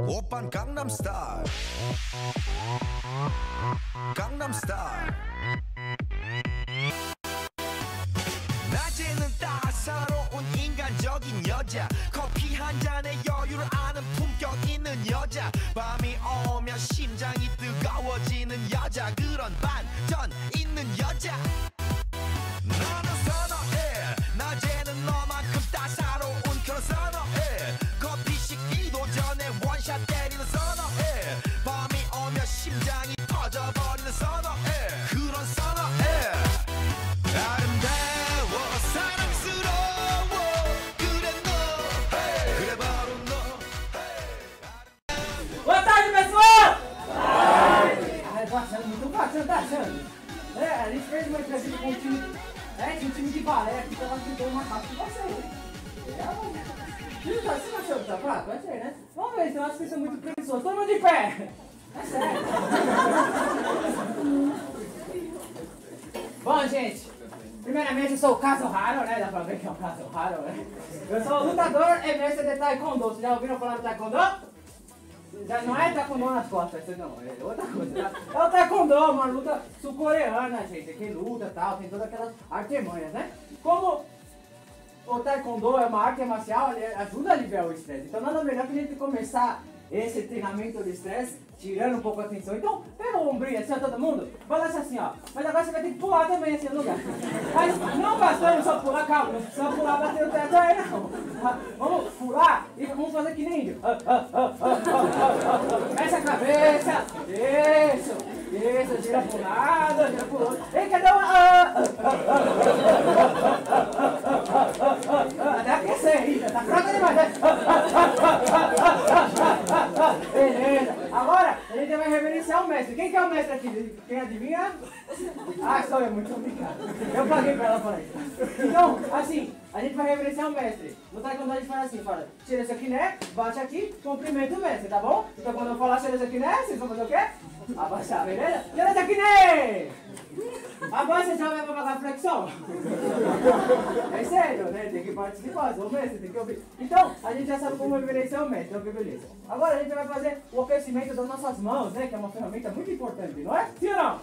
오빤 강남스타일 강남스타일 낮에는 따사로운 인간적인 여자 커피 한 잔에 여유를 아는 품격 있는 여자 밤이 오면 심장이 뜨거워지는 여자 그런 반전 있는 여자 너는 선어해 낮에는 너만큼 따사로운 그런 선어해 커피 식기도 전에 원샷 때리는 선어해 밤이 오면 심장이 터져버리는 선어해 그런 선어해 아름다워 사랑스러워 그래 너 그래 바로 너 Boa tarde, pessoal! Ai, tô achando muito bacana, tá achando? A gente fez uma entrevista com um time, tinha um time de balé aqui que ela ficou uma fácil com você, hein? Você não achou que tá fraco? Achei, né? Vamos ver, eu acho que vocês são muito preguiçosos. Todo mundo de pé! É sério. Bom, gente, primeiramente eu sou o caso raro, né? Dá pra ver que é um caso raro, né? Eu sou lutador e mestre de taekwondo. Vocês já ouviram falar do taekwondo? Já não é taekwondo nas costas, isso não, é outra coisa. Tá? É o taekwondo, uma luta sul-coreana, gente, que luta e tal, tem todas aquelas artimanhas, né? Como o taekwondo é uma arte marcial, ele ajuda a aliviar o estresse. Então nada melhor que a gente começar esse treinamento de estresse, tirando um pouco a atenção. Então, pega o ombrinho assim, ó, todo mundo, balança assim, ó. Mas agora você vai ter que pular também assim no lugar. Mas não bastando só pular, calma, não precisa pular bater o teto aí não. Vamos pular e vamos fazer que nem índio. Mexe a cabeça, isso, gira pro lado, gira pro outro. Ei, cadê uma... Até aquecer ainda, tá fraca demais, né? Beleza, agora a gente vai reverenciar o mestre. Quem que é o mestre aqui? Quem adivinha? Ah, sou eu, muito obrigado. Eu paguei pra ela falar isso. Então, assim, a gente vai reverenciar o mestre. No taekwondo a gente faz assim, fala, tira isso aqui, né? Bate aqui, cumprimenta o mestre, tá bom? Então quando eu falar tira isso aqui, né? Vocês vão fazer o quê? Abaixar, beleza? Tira isso aqui, né? Agora você já vai pra pagar flexão. É sério, né? Tem que participar, o mestre tem que ouvir. Então, a gente já sabe como reverenciar o mestre, ok, beleza. Agora a gente vai fazer o aquecimento das nossas mãos, né? Que é uma ferramenta muito importante, não é? Sim ou não?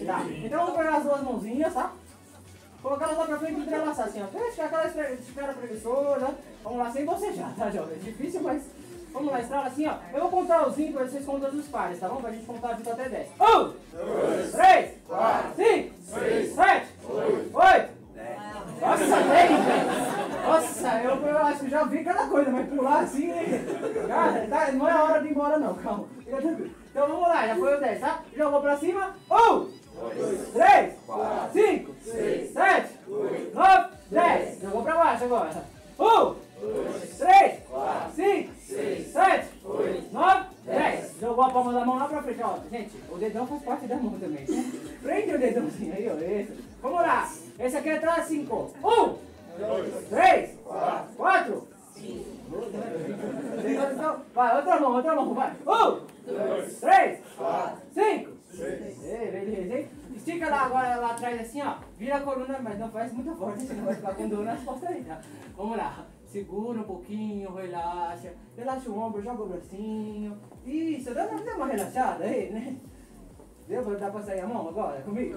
Tá. Então vamos pegar as duas mãozinhas, tá? Colocar elas lá pra frente e entrelaçar assim, ó. Fecha aquela esticada preguiçosa. Vamos lá, sem bocejar, tá, jovem? É difícil, mas... Vamos lá, estrala assim, ó. Eu vou contar os ímpares, vocês contam os pares, tá bom? Pra gente contar de até 10. 1, 2, 3, 4, 5, 6, 7, 8, 10. Nossa, 10, velho! Nossa, eu acho que já vi cada coisa, mas pular assim, cara, tá, não é hora de ir embora não, calma. Fica tranquilo. Então vamos lá, já foi o 10, tá? Jogou pra cima. 1, 2, 3, 4, 5, 6, 7, 8, 9, 10. Jogou pra baixo agora. 1, 2, 3, 4, 5, 6, 7, 8, 9, 10. Jogou a palma da mão lá pra frente, ó. Gente, o dedão faz parte da mão também. Prende o dedãozinho aí, ó. Isso. Vamos lá. Esse aqui é atrás 5. 1, 2, 3, 4, 5. Vai, outra mão, vai. 1, 2, 3, 4, 5, 6. Beleza, hein? Estica lá agora, lá atrás assim, ó. Vira a coluna, mas não faz muita força, senão vai ficar com dor nas costas aí, tá? Vamos lá. Segura um pouquinho, relaxa. Relaxa o ombro, joga o bracinho. Isso, dá uma relaxada aí, né? Deu pra dar pra sair a mão agora? Comigo?